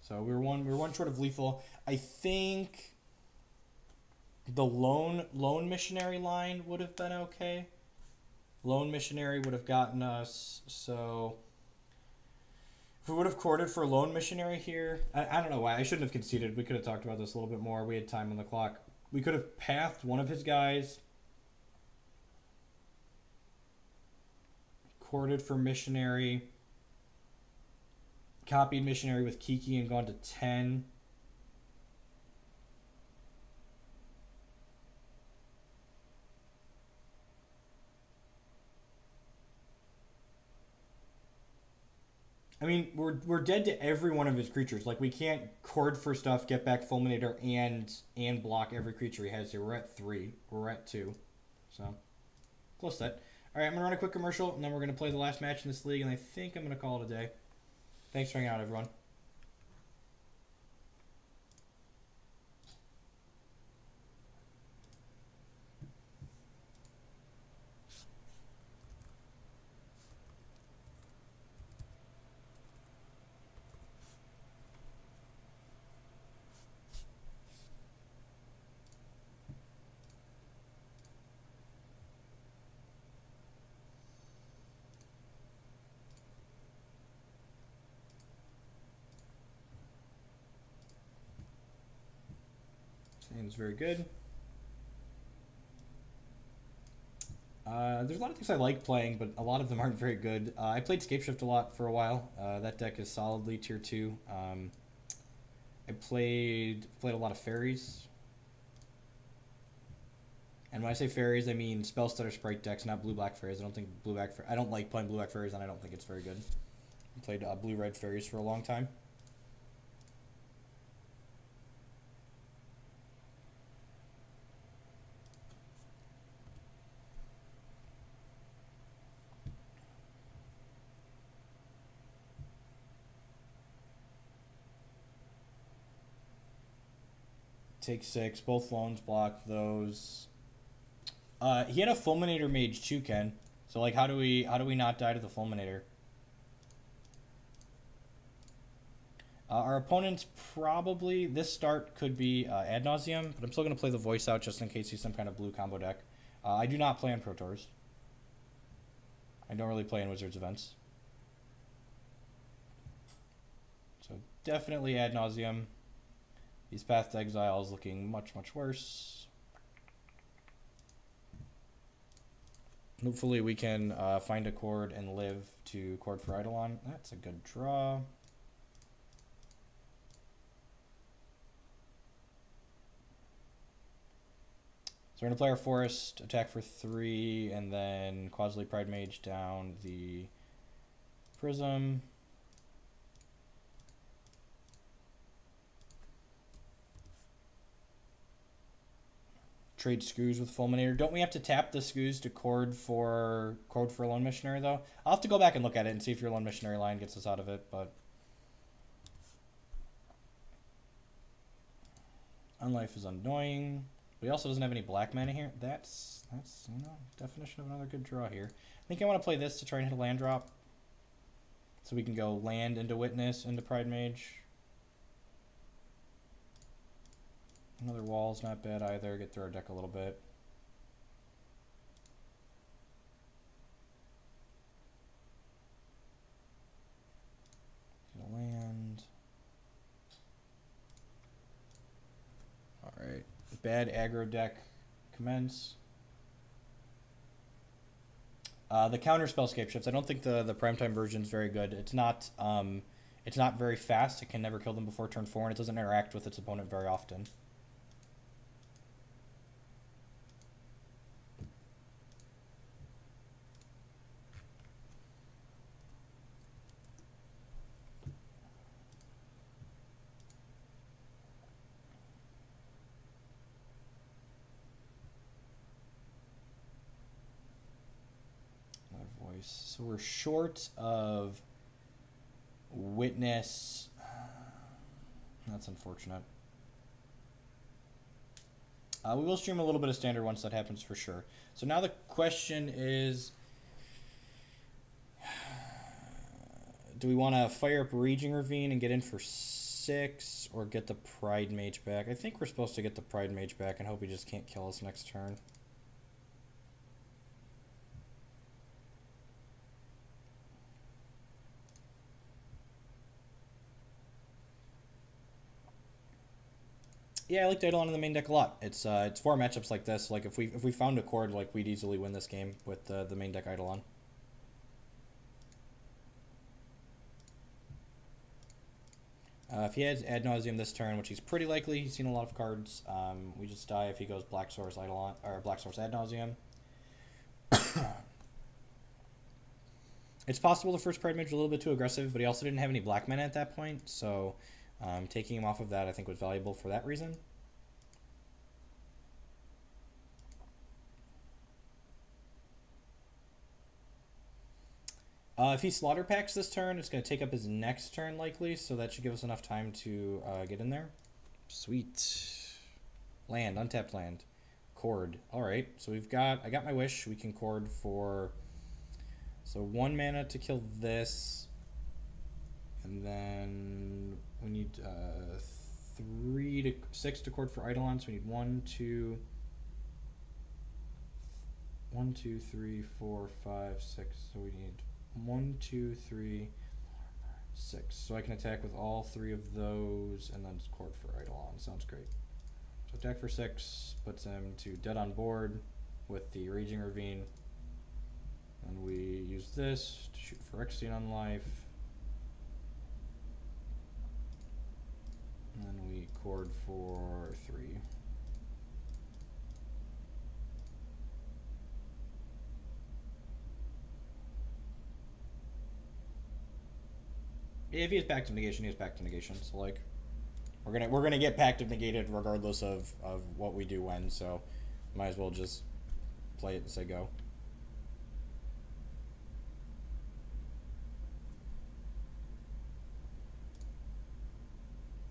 So we were one short of lethal. I think the lone missionary line would have been okay. Lone missionary would have gotten us. So if we would have courted for lone missionary here, I don't know why. I shouldn't have conceded. We could have talked about this a little bit more. We had time on the clock. We could have pathed one of his guys. Courted for missionary. Copied missionary with Kiki and gone to 10. I mean, we're dead to every one of his creatures. Like, we can't cord for stuff, get back Fulminator, and block every creature he has here. We're at 3. We're at 2. So, close set. Alright, I'm going to run a quick commercial, and then we're going to play the last match in this league, and I think I'm going to call it a day. Thanks for hanging out, everyone. Seems very good. There's a lot of things I like playing, but a lot of them aren't very good. I played Scapeshift a lot for a while. That deck is solidly tier 2. I played a lot of fairies. And when I say fairies, I mean spell stutter sprite decks, not blue-black fairies. I don't like playing blue-black fairies, and I don't think it's very good. I played blue-red fairies for a long time. Take 6. Both loans block those. He had a Fulminator mage too, Ken. So like, how do we not die to the Fulminator? Our opponent's probably, this start could be Ad Nauseam, but I'm still going to play the voice out just in case he's some kind of blue combo deck. I do not play on Pro Tours. I don't really play in Wizards events. So definitely Ad Nauseam. These Path to Exile is looking much, much worse. Hopefully we can find a chord and live to chord for Eidolon. That's a good draw. So we're going to play our Forest, attack for 3, and then Quasley Pride Mage down the Prism. Trade Skoos with Fulminator. Don't we have to tap the Skoos to chord for Lone Missionary, though? I'll have to go back and look at it and see if your Lone Missionary line gets us out of it, but... Unlife is annoying. But he also doesn't have any black mana here. That's you know, definition of another good draw here. I think I want to play this to try and hit a land drop. So we can go land into Witness, into Pride Mage. Another wall's not bad either. Get through our deck a little bit. Get a land. Alright. Bad aggro deck. Commence. The counter spell Scapeshifts. I don't think the primetime version is very good. It's not very fast. It can never kill them before turn 4, and it doesn't interact with its opponent very often. So we're short of Witness. That's unfortunate. We will stream a little bit of Standard once that happens for sure. So now the question is, do we want to fire up Raging Ravine and get in for 6 or get the Pride Mage back. I think we're supposed to get the Pride Mage back and hope he just can't kill us next turn. Yeah, I like Eidolon in the main deck a lot. It's 4 matchups like this. Like if we found a chord, like we'd easily win this game with the main deck Eidolon. If he has Ad Nauseam this turn, which he's pretty likely, he's seen a lot of cards. We just die if he goes Black Source Eidolon or Black Source Ad Nauseam. It's possible the first Pride Mage was a little bit too aggressive, but he also didn't have any black mana at that point, so taking him off of that I think was valuable for that reason. If he Slaughter Packs this turn, it's going to take up his next turn likely, so that should give us enough time to get in there. Sweet. Land, untapped land. Chord. Alright, so I got my wish. We can chord for, so 1 mana to kill this, and then we need 6 to chord for Eidolon, so we need 1, 2, 3, 4, 5, 6, so we need 1, 2, 3, 6. So I can attack with all 3 of those and then chord for Eidolon. Sounds great. So attack for 6 puts him to dead on board with the Raging Ravine. And we use this to shoot for Phyrexian on life. And then we chord for 3. If he has Pact of Negation, he has Pact of Negation. So like, we're gonna get Pact of Negated regardless of what we do when. So, might as well just play it and say go.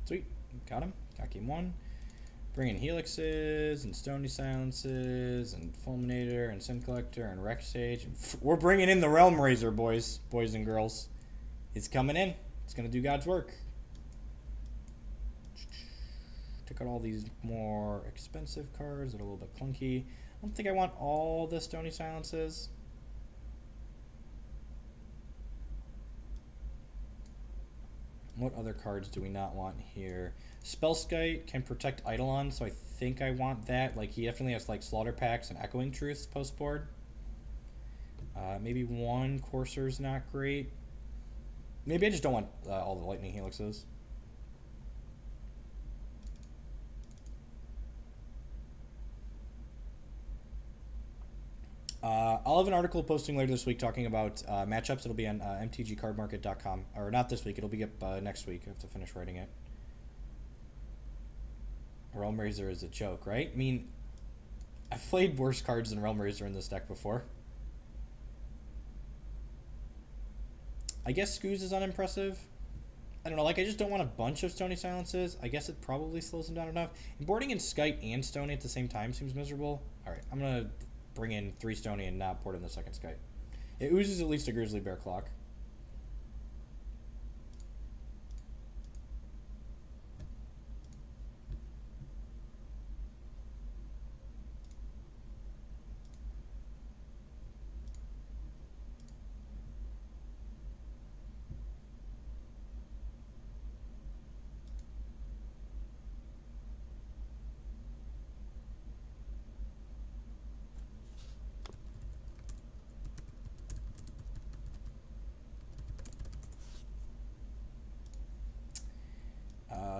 Sweet, got him. Got game 1. Bring in Helixes and Stony Silences and Fulminator and Sin Collector and Rex Sage. We're bringing in the Realm Razor, boys and girls. It's coming in. It's going to do God's work. Took out all these more expensive cards that are a little bit clunky. I don't think I want all the Stony Silences. What other cards do we not want here? Spellskite can protect Eidolon, so I think I want that. Like, he definitely has like Slaughter Packs and Echoing Truths post board. Maybe 1 Courser's not great. Maybe I just don't want all the Lightning Helixes. I'll have an article posting later this week talking about matchups. It'll be on mtgcardmarket.com. Or not this week. It'll be up next week. I have to finish writing it. Realm Razor is a joke, right? I mean, I've played worse cards than Realm Razor in this deck before. I guess Scooz is unimpressive. I don't know, like, I just don't want a bunch of Stony Silences. I guess it probably slows him down enough. And boarding in Skite and Stony at the same time seems miserable. Alright, I'm going to bring in 3 Stony and not port in the second Skite. It oozes at least a Grizzly Bear Clock.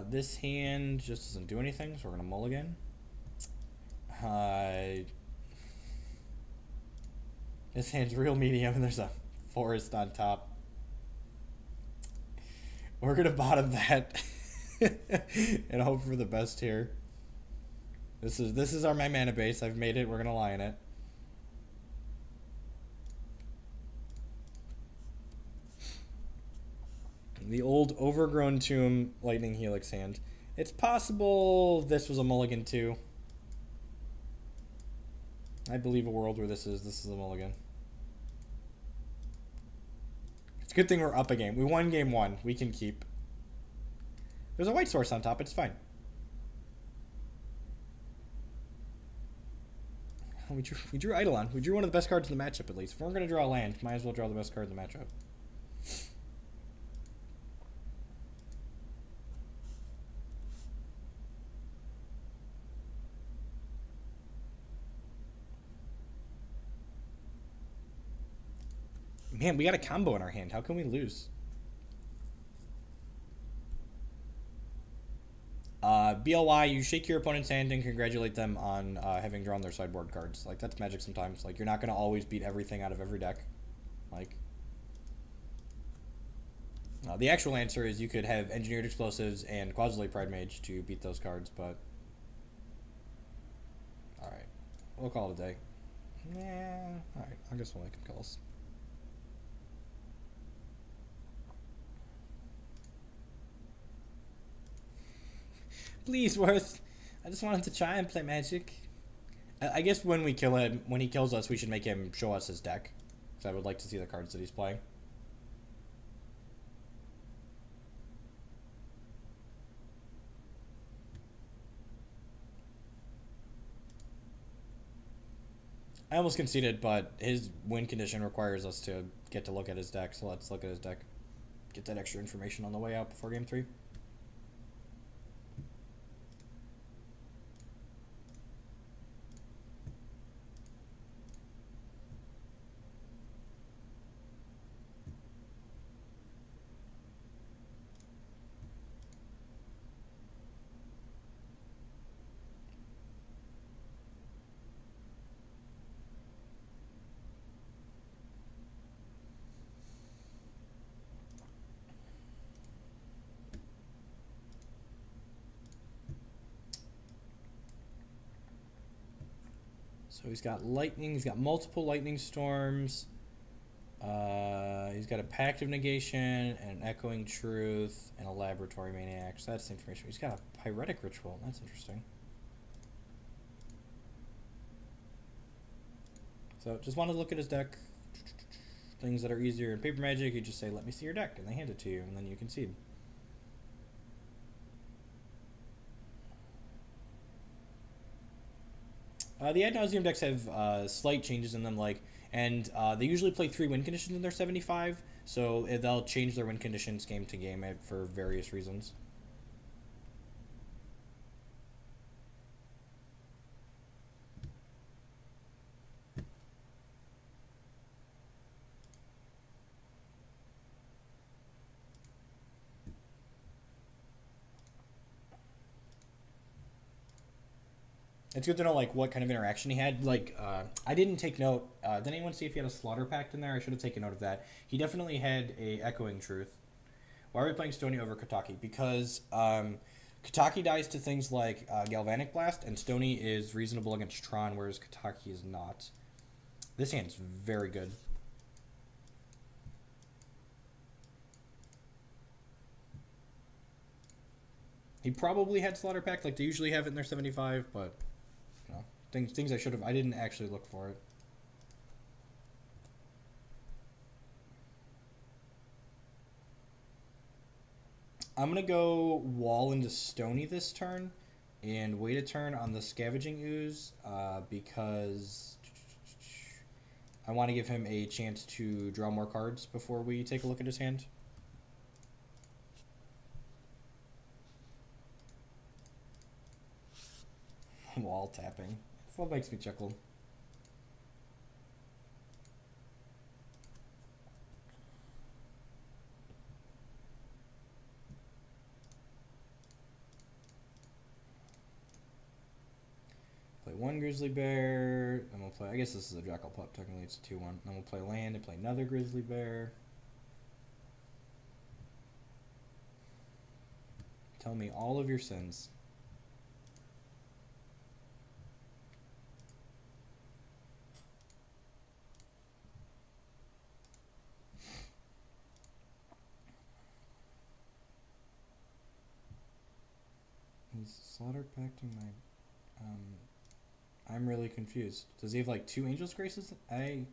This hand just doesn't do anything, so we're going to mulligan. This hand's real medium, and there's a forest on top. We're going to bottom that and hope for the best here. This is my mana base. I've made it. We're going to lie in it. The old Overgrown Tomb Lightning Helix hand. It's possible this was a mulligan too. I believe a world where this is a mulligan. It's a good thing we're up a game. We won game 1. We can keep. There's a white source on top. It's fine. We drew Eidolon. We drew one of the best cards in the matchup, at least. If we're going to draw a land, might as well draw the best card in the matchup. Man, we got a combo in our hand. How can we lose? BLY, you shake your opponent's hand and congratulate them on having drawn their sideboard cards. Like, that's Magic sometimes. Like, you're not going to always beat everything out of every deck. Like, the actual answer is you could have Engineered Explosives and Quadrant Pride Mage to beat those cards, but... Alright. We'll call it a day. Yeah. Alright, I guess we'll make calls. Please, Worth. I just wanted to try and play Magic. I guess when we kill him, when he kills us, we should make him show us his deck. Because I would like to see the cards that he's playing. I almost conceded, but his win condition requires us to get to look at his deck. So let's look at his deck. Get that extra information on the way out before game 3. So he's got lightning, he's got multiple lightning storms, he's got a Pact of Negation, and an Echoing Truth, and a Laboratory Maniac. So that's the information. He's got a Pyretic Ritual. That's interesting. So just wanted to look at his deck. Things that are easier in Paper Magic, you just say, let me see your deck, and they hand it to you, and then you concede. The ad nauseum decks have slight changes in them, and they usually play 3 win conditions in their 75, so they'll change their win conditions game to game for various reasons. It's good to know, what kind of interaction he had. I didn't take note. Did anyone see if he had a Slaughter Pact in there? I should have taken note of that. He definitely had a Echoing Truth. Why are we playing Stony over Kataki? Because Kataki dies to things like Galvanic Blast, and Stony is reasonable against Tron, whereas Kataki is not. This hand's very good. He probably had Slaughter Pact, they usually have it in their 75, but... Things I should have... I didn't actually look for it. I'm going to go Wall into Stony this turn and wait a turn on the Scavenging Ooze because I want to give him a chance to draw more cards before we take a look at his hand. Wall tapping. That's what makes me chuckle. Play 1 Grizzly Bear. Then we'll play... I guess this is a Jackal Pup. Technically it's a 2-1. Then we'll play land and play another Grizzly Bear. Tell me all of your sins. He's Slaughter Pacting my... I'm really confused. Does he have 2 Angel's Graces? I